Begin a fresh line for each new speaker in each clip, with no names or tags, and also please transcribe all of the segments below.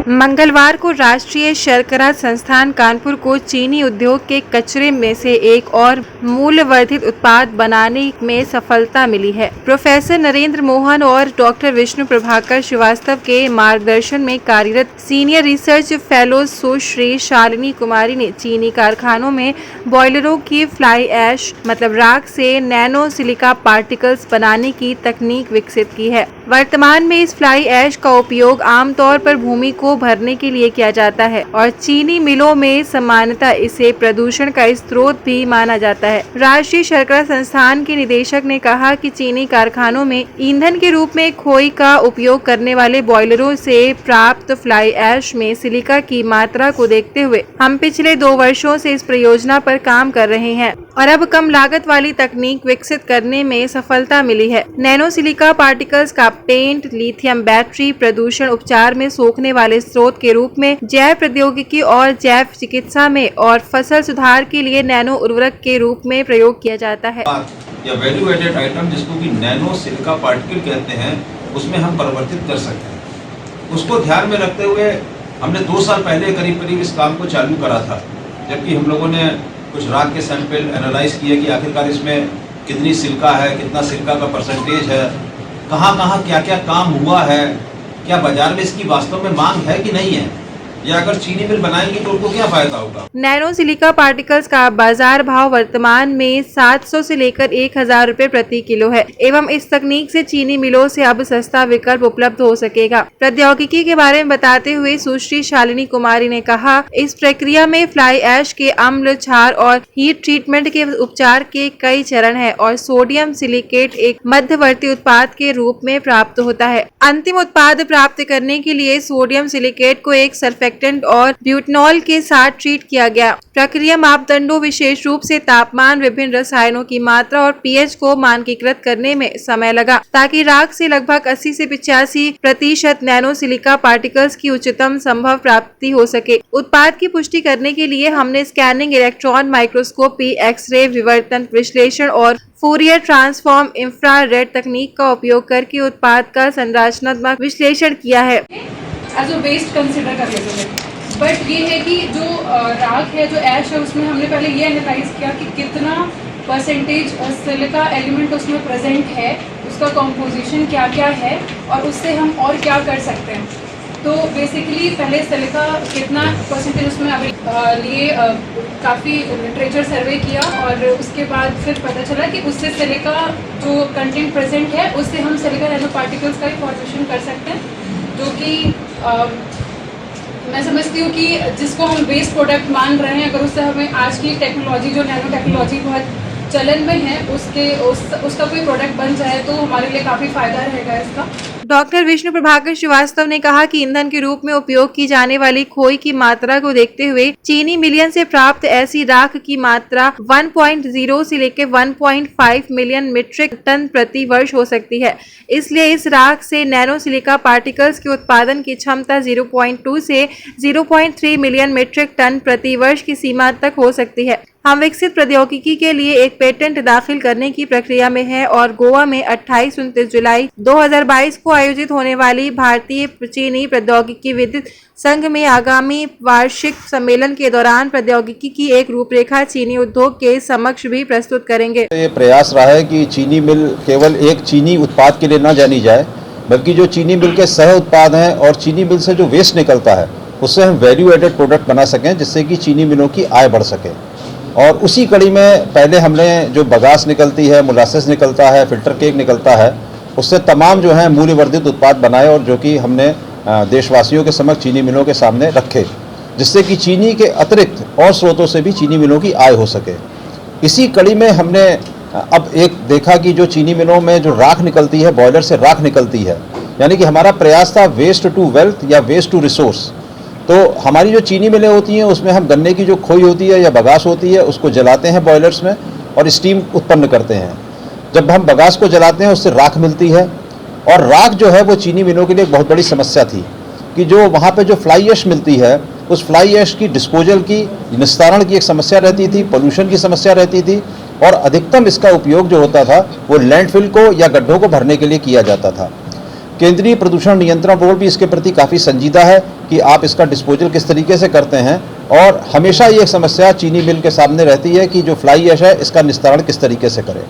मंगलवार को राष्ट्रीय शर्करा संस्थान कानपुर को चीनी उद्योग के कचरे में से एक और मूल्यवर्धित उत्पाद बनाने में सफलता मिली है। प्रोफेसर नरेंद्र मोहन और डॉक्टर विष्णु प्रभाकर श्रीवास्तव के मार्गदर्शन में कार्यरत सीनियर रिसर्च फेलो सुश्री शालिनी कुमारी ने चीनी कारखानों में बॉयलरों की फ्लाई ऐश मतलब राख से नैनो सिलिका पार्टिकल्स बनाने की तकनीक विकसित की है। वर्तमान में इस फ्लाई ऐश का उपयोग आमतौर पर भूमि को भरने के लिए किया जाता है और चीनी मिलों में सामान्यतः इसे प्रदूषण का स्रोत भी माना जाता है। राष्ट्रीय शर्करा संस्थान के निदेशक ने कहा कि चीनी कारखानों में ईंधन के रूप में खोई का उपयोग करने वाले बॉयलरों से प्राप्त फ्लाई ऐश में सिलिका की मात्रा को देखते हुए हम पिछले 2 वर्षों से इस परियोजना पर काम कर रहे हैं और अब कम लागत वाली तकनीक विकसित करने में सफलता मिली है। नैनो सिलिका पार्टिकल्स का पेंट, लिथियम बैटरी, प्रदूषण उपचार में सोखने वाले स्रोत के रूप में, जैव प्रौद्योगिकी और जैव चिकित्सा में और फसल सुधार के लिए नैनो उर्वरक के रूप में प्रयोग किया जाता है।
या वैल्यू एडेड आइटम जिसको कि नैनो सिलिका पार्टिकल कहते हैं, उसमें हम परिवर्तित कर सकते हैं। उसको ध्यान में रखते हुए हमने 2 साल पहले करीब इस काम को चालू करा था, जबकि हम लोगों ने कुछ राख के सैंपल एनालाइज किए कि आखिरकार इसमें कितनी सिलिका है, कितना सिलिका का परसेंटेज है, कहाँ क्या क्या काम हुआ है, क्या बाजार में इसकी वास्तव में मांग है कि नहीं है, या अगर चीनी मिल बनाएंगे तो उनको क्या फायदा होगा।
नैनो सिलिका पार्टिकल्स का बाजार भाव वर्तमान में 700 से लेकर 1000 रुपए प्रति किलो है एवं इस तकनीक से चीनी मिलों से अब सस्ता विकल्प उपलब्ध हो सकेगा। प्रौद्योगिकी के बारे में बताते हुए सुश्री शालिनी कुमारी ने कहा, इस प्रक्रिया में फ्लाई ऐश के अम्ल, क्षार और हीट ट्रीटमेंट के उपचार के कई चरण है और सोडियम सिलिकेट एक मध्यवर्ती उत्पाद के रूप में प्राप्त होता है। अंतिम उत्पाद प्राप्त करने के लिए सोडियम सिलिकेट को एक सर्फेक्टेंट और ब्यूटेनॉल के साथ ट्रीट किया गया। प्रक्रिया मापदंडों विशेष रूप से तापमान, विभिन्न रसायनों की मात्रा और पीएच को मानकीकृत करने में समय लगा ताकि राख से लगभग 80 से 85% नैनो सिलिका पार्टिकल्स की उच्चतम संभव प्राप्ति हो सके। उत्पाद की पुष्टि करने के लिए हमने स्कैनिंग, इलेक्ट्रॉन माइक्रोस्कोपी, एक्सरे, विवर्तन विश्लेषण और फूरियर ट्रांसफॉर्म इंफ्रारेड तकनीक का उपयोग करके उत्पाद का संरचनात्मक विश्लेषण किया है।
एज अ वेस्ट कंसिडर कर लेते हैं, बट ये है कि जो राख है, जो ऐश है, उसमें हमने पहले ये एनालाइज किया कि कितना परसेंटेज सिलिका एलिमेंट उसमें प्रेजेंट है, उसका कॉम्पोजिशन क्या क्या है और उससे हम और क्या कर सकते हैं। तो बेसिकली पहले सिलिका कितना परसेंटेज उसमें अभी लिए काफ़ी लिटरेचर सर्वे किया और उसके बाद फिर पता चला कि उससे सिलिका जो कंटेंट प्रेजेंट है उससे हम सिलिका नैनो पार्टिकल्स का फॉर्मेशन कर सकते हैं, जो कि मैं समझती हूँ कि जिसको हम वेस्ट प्रोडक्ट मान रहे हैं, अगर उससे हमें आज की टेक्नोलॉजी, जो नैनो टेक्नोलॉजी बहुत चलन में है, उसका कोई प्रोडक्ट बन जाए तो हमारे लिए काफ़ी फायदा रहेगा इसका।
डॉक्टर विष्णु प्रभाकर श्रीवास्तव ने कहा कि ईंधन के रूप में उपयोग की जाने वाली खोई की मात्रा को देखते हुए चीनी मिलियन से प्राप्त ऐसी राख की मात्रा 1.0 से लेकर 1.5 मिलियन मीट्रिक टन प्रति वर्ष हो सकती है। इसलिए इस राख से नैनो सिलिका पार्टिकल्स के उत्पादन की क्षमता 0.2 से 0.3 मिलियन मीट्रिक टन प्रति वर्ष की सीमा तक हो सकती है। हम विकसित प्रौद्योगिकी के लिए एक पेटेंट दाखिल करने की प्रक्रिया में है और गोवा में 28-29 जुलाई 2022 को आयोजित होने वाली भारतीय चीनी प्रौद्योगिकी विद्युत संघ में आगामी वार्षिक सम्मेलन के दौरान प्रौद्योगिकी की एक रूपरेखा चीनी उद्योग के समक्ष भी प्रस्तुत करेंगे।
ये प्रयास रहा है कि चीनी मिल केवल एक चीनी उत्पाद के लिए न जानी जाए, बल्कि जो चीनी मिल के सह उत्पाद हैं और चीनी मिल से जो वेस्ट निकलता है उससे हम वैल्यू एडेड प्रोडक्ट बना सकें, जिससे कि चीनी मिलों की आय बढ़ सके। और उसी कड़ी में पहले हमने जो बगास निकलती है, मोलासेस निकलता है, फिल्टर केक निकलता है, उससे तमाम जो है मूल्यवर्धित उत्पाद बनाए और जो कि हमने देशवासियों के समक्ष चीनी मिलों के सामने रखे, जिससे कि चीनी के अतिरिक्त और स्रोतों से भी चीनी मिलों की आय हो सके। इसी कड़ी में हमने अब एक देखा कि जो चीनी मिलों में जो राख निकलती है, बॉयलर से राख निकलती है, यानी कि हमारा प्रयास था वेस्ट टू वेल्थ या वेस्ट टू रिसोर्स। तो हमारी जो चीनी मिलें होती हैं उसमें हम गन्ने की जो खोई होती है या बगास होती है उसको जलाते हैं बॉयलर्स में और स्टीम उत्पन्न करते हैं। जब हम बगास को जलाते हैं उससे राख मिलती है, और राख जो है वो चीनी मिलों के लिए एक बहुत बड़ी समस्या थी कि जो वहाँ पे जो फ्लाई ऐश मिलती है उस फ्लाई ऐश की डिस्पोजल की, निस्तारण की एक समस्या रहती थी, पोल्यूशन की समस्या रहती थी और अधिकतम इसका उपयोग जो होता था वो लैंडफिल को या गड्ढों को भरने के लिए किया जाता था। केंद्रीय प्रदूषण नियंत्रण बोर्ड भी इसके प्रति काफ़ी संजीदा है कि आप इसका डिस्पोजल किस तरीके से करते हैं और हमेशा ये एक समस्या चीनी मिल के सामने रहती है कि जो फ्लाई ऐश है इसका निस्तारण किस तरीके से करें।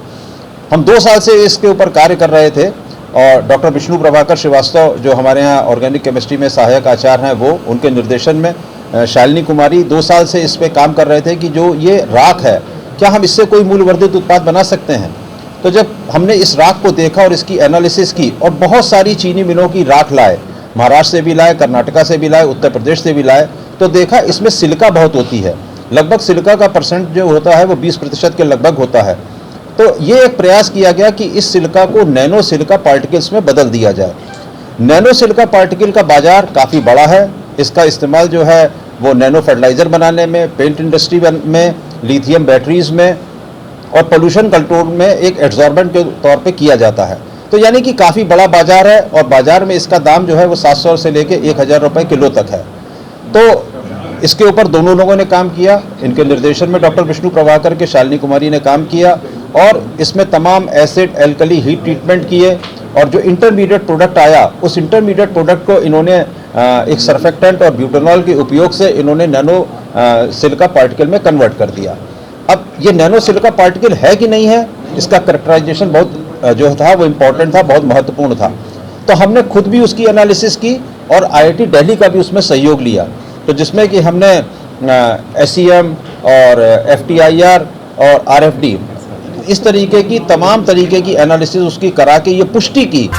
हम 2 साल से इसके ऊपर कार्य कर रहे थे और डॉक्टर विष्णु प्रभाकर श्रीवास्तव जो हमारे यहाँ ऑर्गेनिक केमिस्ट्री में सहायक आचार्य हैं, वो उनके निर्देशन में शालिनी कुमारी 2 साल से इस पे काम कर रहे थे कि जो ये राख है क्या हम इससे कोई मूल्यवर्धित उत्पाद बना सकते हैं। तो जब हमने इस राख को देखा और इसकी एनालिसिस की और बहुत सारी चीनी मिलों की राख लाए, महाराष्ट्र से भी लाए, कर्नाटका से भी लाए, उत्तर प्रदेश से भी लाए, तो देखा इसमें सिलिका बहुत होती है। लगभग सिलिका का परसेंट जो होता है वो 20% के लगभग होता है। तो ये एक प्रयास किया गया कि इस सिलिका को नैनो सिलिका पार्टिकल्स में बदल दिया जाए। नैनो सिलिका पार्टिकल का बाजार काफ़ी बड़ा है। इसका इस्तेमाल जो है वो नैनो फर्टिलाइज़र बनाने में, पेंट इंडस्ट्री में, लिथियम बैटरीज में और पोल्यूशन कंट्रोल में एक एब्जॉर्बेंट के तौर पे किया जाता है। तो यानी कि काफ़ी बड़ा बाजार है और बाजार में इसका दाम जो है वो 700 से लेके 1000 रुपये किलो तक है। तो इसके ऊपर दोनों लोगों ने काम किया, इनके निर्देशन में डॉक्टर विष्णु प्रभाकर के शालिनी कुमारी ने काम किया और इसमें तमाम एसिड एल्कली हीट ट्रीटमेंट किए और जो इंटरमीडिएट प्रोडक्ट आया उस इंटरमीडिएट प्रोडक्ट को इन्होंने एक सर्फेक्टेंट और ब्यूटेनॉल के उपयोग से इन्होंने नैनो सिलिका पार्टिकल में कन्वर्ट कर दिया। अब ये नैनो सिलिका पार्टिकल है कि नहीं है, इसका कैरेक्टराइजेशन बहुत जो था वो इम्पोर्टेंट था, बहुत महत्वपूर्ण था। तो हमने खुद भी उसकी एनालिसिस की और IIT दिल्ली का भी उसमें सहयोग लिया, तो जिसमें कि हमने SEM और FTIR और RFD इस तरीके की तमाम तरीके की एनालिसिस उसकी करा के ये पुष्टि की